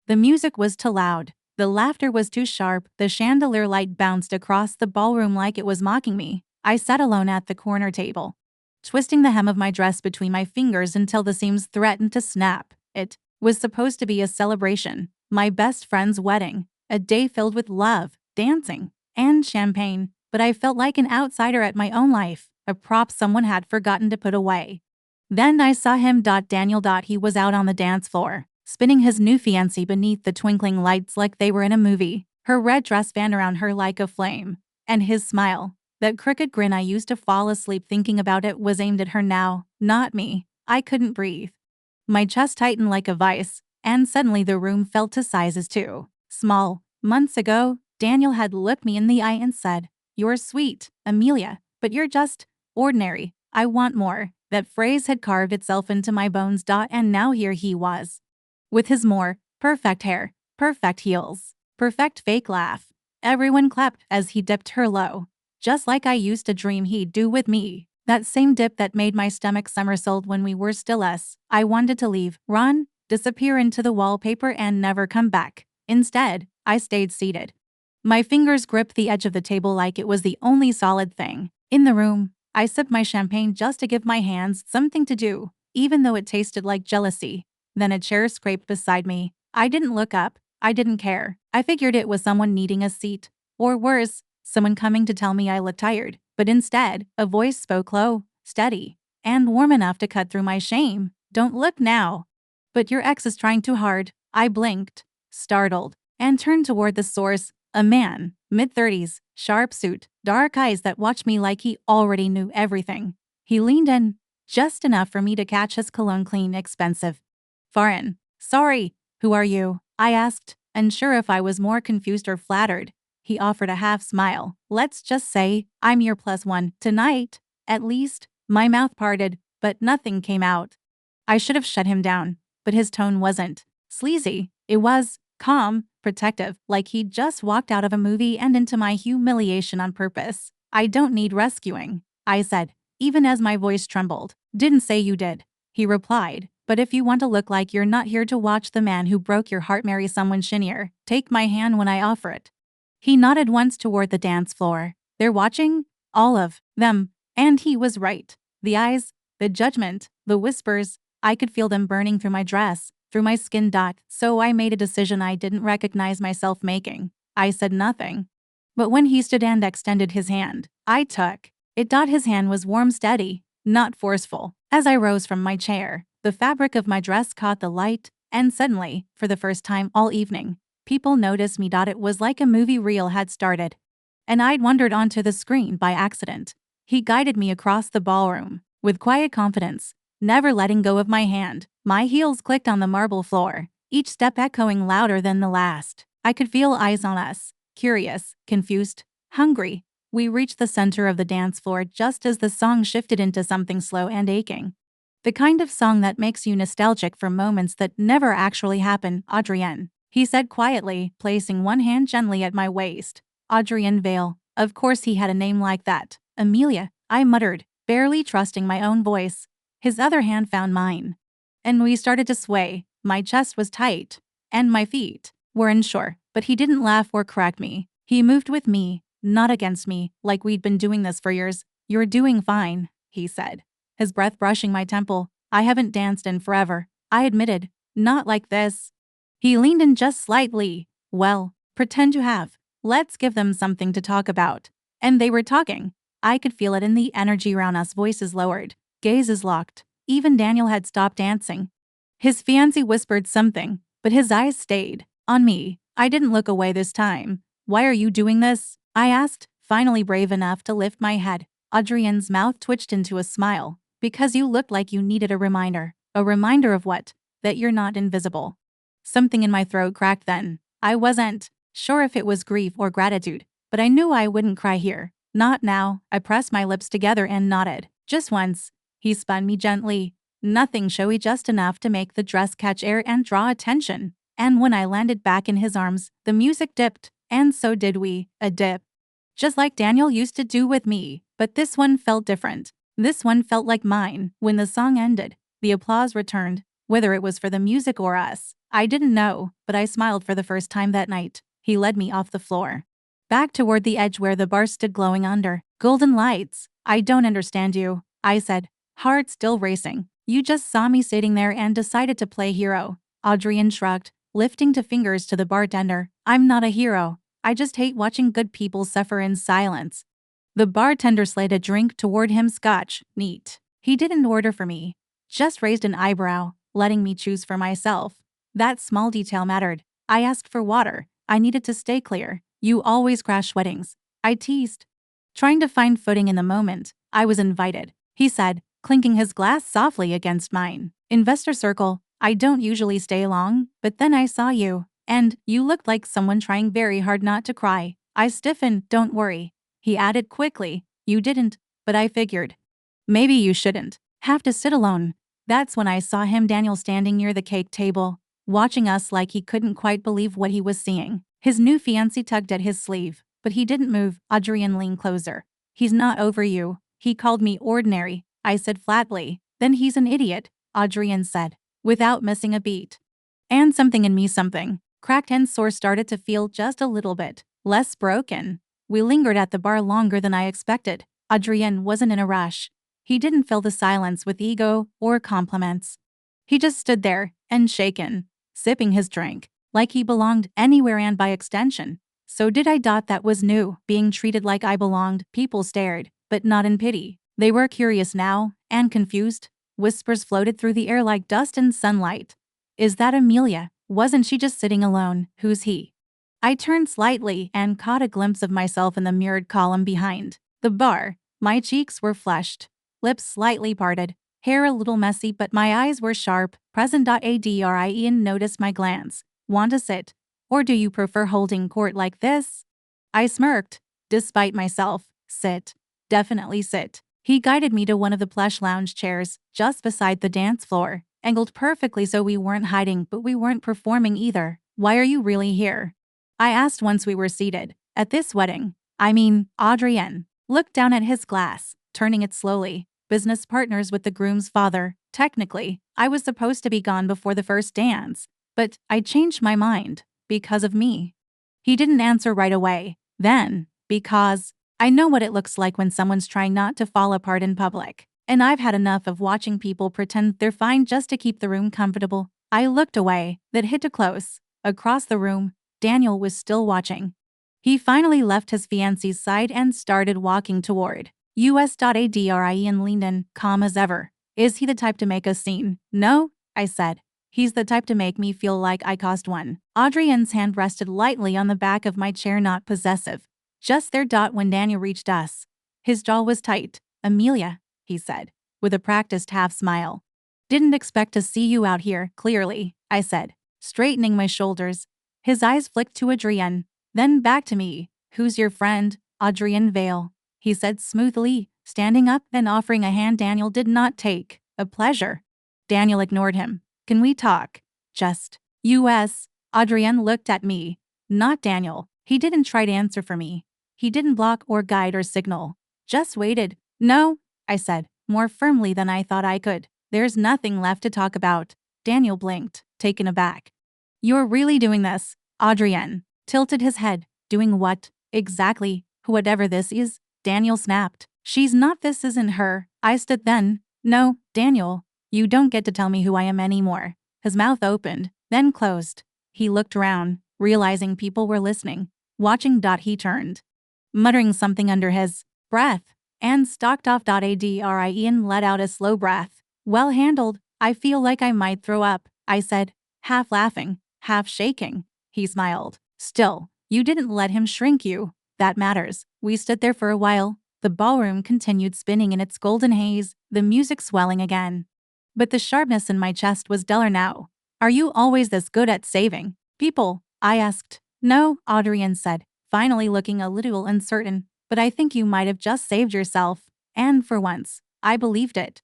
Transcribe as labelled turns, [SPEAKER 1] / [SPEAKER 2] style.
[SPEAKER 1] The music was too loud. The laughter was too sharp. The chandelier light bounced across the ballroom like it was mocking me. I sat alone at the corner table, twisting the hem of my dress between my fingers until the seams threatened to snap. It was supposed to be a celebration. My best friend's wedding. A day filled with love, dancing, and champagne. But I felt like an outsider at my own life, a prop someone had forgotten to put away. Then I saw him. Daniel. He was out on the dance floor, spinning his new fiancée beneath the twinkling lights like they were in a movie. Her red dress fanned around her like a flame. And his smile, that crooked grin I used to fall asleep thinking about it, was aimed at her now, not me. I couldn't breathe. My chest tightened like a vice, and suddenly the room felt to sizes too small. Months ago, Daniel had looked me in the eye and said, "You're sweet, Amelia, but you're just ordinary. I want more." That phrase had carved itself into my bones. And now here he was, with his more perfect hair, perfect heels, perfect fake laugh. Everyone clapped as he dipped her low, just like I used to dream he'd do with me. That same dip that made my stomach somersault when we were still us. I wanted to leave, run, disappear into the wallpaper and never come back. Instead, I stayed seated. My fingers gripped the edge of the table like it was the only solid thing in the room. I sipped my champagne just to give my hands something to do, even though it tasted like jealousy. Then a chair scraped beside me. I didn't look up. I didn't care. I figured it was someone needing a seat. Or worse, someone coming to tell me I looked tired. But instead, a voice spoke low, steady, and warm enough to cut through my shame. "Don't look now." "But your ex is trying too hard." I blinked, startled, and turned toward the source, a man, mid-30s, sharp suit, dark eyes that watched me like he already knew everything. He leaned in, just enough for me to catch his cologne clean, expensive. "Foreign." "Sorry, who are you?" I asked, unsure if I was more confused or flattered. He offered a half smile. "Let's just say, I'm your +1 tonight, at least." My mouth parted, but nothing came out. I should have shut him down, but his tone wasn't sleazy. It was calm, protective, like he'd just walked out of a movie and into my humiliation on purpose. "I don't need rescuing," I said, even as my voice trembled. "Didn't say you did," he replied. "But if you want to look like you're not here to watch the man who broke your heart marry someone shinier, take my hand when I offer it." He nodded once toward the dance floor. "They're watching? All of them." And he was right. The eyes, the judgment, the whispers, I could feel them burning through my dress, through my skin. So I made a decision I didn't recognize myself making. I said nothing. But when he stood and extended his hand, I took it. His hand was warm, steady, not forceful. As I rose from my chair, the fabric of my dress caught the light, and suddenly, for the first time all evening, people noticed me. It was like a movie reel had started, and I'd wandered onto the screen by accident. He guided me across the ballroom, with quiet confidence, never letting go of my hand. My heels clicked on the marble floor, each step echoing louder than the last. I could feel eyes on us, curious, confused, hungry. We reached the center of the dance floor just as the song shifted into something slow and aching. The kind of song that makes you nostalgic for moments that never actually happen. "Adrienne," he said quietly, placing one hand gently at my waist. "Adrienne Vale." Of course he had a name like that. "Amelia," I muttered, barely trusting my own voice. His other hand found mine, and we started to sway. My chest was tight, and my feet were unsure, but he didn't laugh or correct me. He moved with me, not against me, like we'd been doing this for years. "You're doing fine," he said, his breath brushing my temple. "I haven't danced in forever," I admitted. "Not like this." He leaned in just slightly. "Well, pretend you have. Let's give them something to talk about." And they were talking. I could feel it in the energy around us. Voices lowered, gazes locked. Even Daniel had stopped dancing. His fiancée whispered something, but his eyes stayed on me. I didn't look away this time. "Why are you doing this?" I asked, finally brave enough to lift my head. Adrienne's mouth twitched into a smile. "Because you looked like you needed a reminder." "A reminder of what?" "That you're not invisible." Something in my throat cracked then. I wasn't sure if it was grief or gratitude, but I knew I wouldn't cry here. "Not now." I pressed my lips together and nodded. "Just once." He spun me gently. Nothing showy, just enough to make the dress catch air and draw attention. And when I landed back in his arms, the music dipped, and so did we. A dip. Just like Daniel used to do with me, but this one felt different. This one felt like mine. When the song ended, the applause returned, Whether it was for the music or us, I didn't know, but I smiled for the first time that night. He led me off the floor, back toward the edge where the bar stood glowing under golden lights. I don't understand you, I said, heart still racing. You just saw me sitting there and decided to play hero. Adrian shrugged, lifting two fingers to the bartender. I'm not a hero. I just hate watching good people suffer in silence. The bartender slid a drink toward him, scotch, neat. He didn't order for me, just raised an eyebrow, letting me choose for myself. That small detail mattered. I asked for water. I needed to stay clear. You always crash weddings, I teased, trying to find footing in the moment. I was invited, he said, clinking his glass softly against mine. Investor circle. I don't usually stay long, but then I saw you, and you looked like someone trying very hard not to cry. I stiffened. Don't worry, he added quickly. You didn't, but I figured. Maybe you shouldn't have to sit alone. That's when I saw him, Daniel, standing near the cake table, watching us like he couldn't quite believe what he was seeing. His new fiancée tugged at his sleeve, but he didn't move. Adrian leaned closer. He's not over you. He called me ordinary, I said flatly. Then he's an idiot, Adrian said, without missing a beat. And something in me, something cracked and sore, started to feel just a little bit less broken. We lingered at the bar longer than I expected. Adrian wasn't in a rush. He didn't fill the silence with ego or compliments. He just stood there, unshaken, sipping his drink, like he belonged anywhere and by extension. So did I. That was new, being treated like I belonged. People stared, but not in pity. They were curious now, and confused. Whispers floated through the air like dust in sunlight. Is that Amelia? Wasn't she just sitting alone? Who's he? I turned slightly and caught a glimpse of myself in the mirrored column behind the bar. My cheeks were flushed, lips slightly parted, hair a little messy, but my eyes were sharp. Present. Adrian noticed my glance. Want to sit? Or do you prefer holding court like this? I smirked, despite myself. Sit. Definitely sit. He guided me to one of the plush lounge chairs, just beside the dance floor, angled perfectly so we weren't hiding but we weren't performing either. Why are you really here? I asked once we were seated. At this wedding. I mean, Adrian looked down at his glass, turning it slowly. Business partners with the groom's father. Technically, I was supposed to be gone before the first dance, but I changed my mind. Because of me. He didn't answer right away. Then, because I know what it looks like when someone's trying not to fall apart in public. And I've had enough of watching people pretend they're fine just to keep the room comfortable. I looked away, that hit too close. Across the room, Daniel was still watching. He finally left his fiancée's side and started walking toward us. Adrian leaned in, calm as ever. Is he the type to make a scene? No, I said. He's the type to make me feel like I caused one. Adrian's hand rested lightly on the back of my chair, not possessive. Just there. When Daniel reached us, his jaw was tight. Amelia, he said, with a practiced half smile. Didn't expect to see you out here, clearly, I said, straightening my shoulders. His eyes flicked to Adrian, then back to me. Who's your friend? Adrian Vale, he said smoothly, standing up, then offering a hand Daniel did not take. A pleasure. Daniel ignored him. Can we talk? Just us. Adrian looked at me, not Daniel. He didn't try to answer for me. He didn't block or guide or signal. Just waited. No, I said, more firmly than I thought I could. There's nothing left to talk about. Daniel blinked, taken aback. You're really doing this? Adrian tilted his head. Doing what? Exactly. Whatever this is, Daniel snapped. She's not. This isn't her. I stood then. No, Daniel. You don't get to tell me who I am anymore. His mouth opened, then closed. He looked around, realizing people were listening, watching. He turned, muttering something under his breath, and stalked off. Adrian let out a slow breath. Well handled. I feel like I might throw up, I said, half laughing, half shaking. He smiled. Still, you didn't let him shrink you. That matters. We stood there for a while. The ballroom continued spinning in its golden haze, the music swelling again. But the sharpness in my chest was duller now. Are you always this good at saving people? I asked. No, Adrian said, finally looking a little uncertain, but I think you might have just saved yourself. And for once, I believed it.